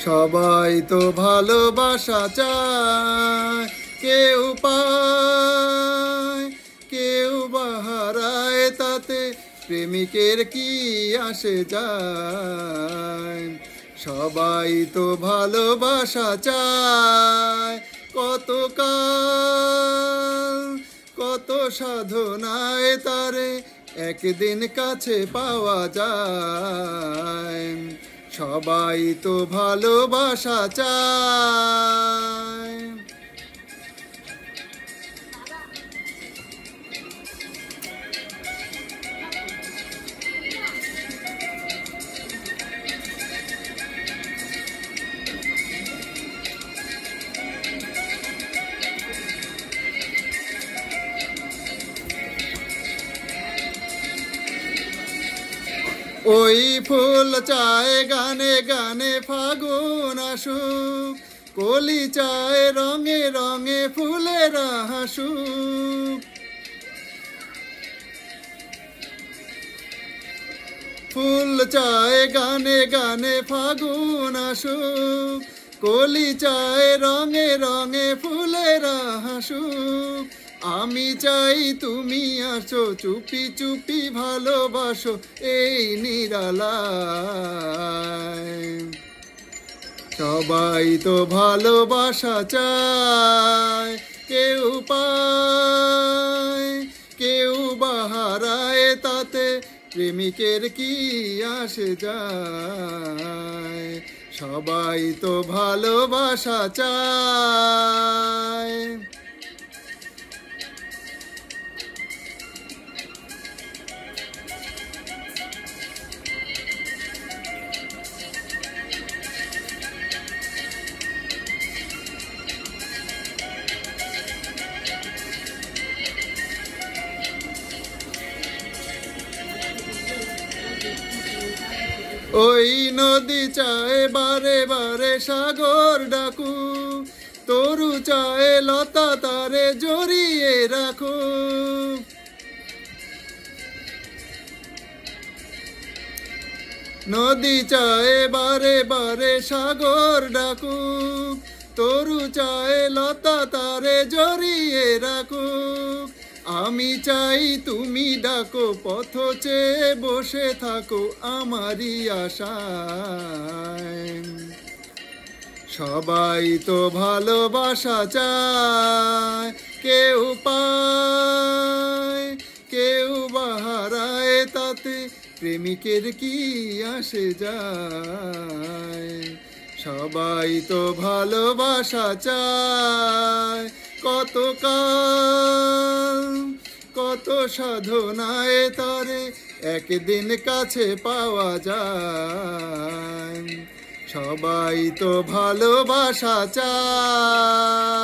সবাই তো ভালোবাসা চায়, কেউ পায় কেউ বা হারায়, তাতে প্রেমিকের কি আসে যায়। সবাই তো ভালোবাসা চায়, কতকাল কত সাধনায় তারে একদিন কাছে পাওয়া যায়। সবাই তো ভালোবাসা চায়। ওই ফুল চায় গানে গানে ফাগুন আসুক, কলি চায় রঙে রঙে ফুলের হাসুক। ফুল চায় গানে গানে ফাগুন আসুক, কলি চায় রঙে রঙে ফুলের হাসুক। আমি চাই তুমি আসো, চুপি চুপি ভালোবাসো এই নিরালায়। সবাই তো ভালোবাসা চায়, কেউ পায় কেউ বা হারায়, তাতে প্রেমিকের কি আসে যায়। সবাই তো ভালোবাসা চায়। ওই নদী চায় বারে বারে সাগর ডাকু, তরু চায় লতা তারে জড়িয়ে রাখো। নদী চায় বারে বারে সাগর ডাকু, তরু চায় লতা তারে জড়িয়ে রাখো। আমি চাই তুমি ডাকো, পথ চেয়ে বসে থাকো আমারই আশায়। সবাই তো ভালোবাসা চায়, কেউ পায় কেউ বা হারায়, তাতে প্রেমিকের কি আসে যায়। সবাই তো ভালোবাসা চায়, কতকাল কত সাধনায় তারে একদিন কাছে পাওয়া যায়। সবাই তো ভালোবাসা চায়।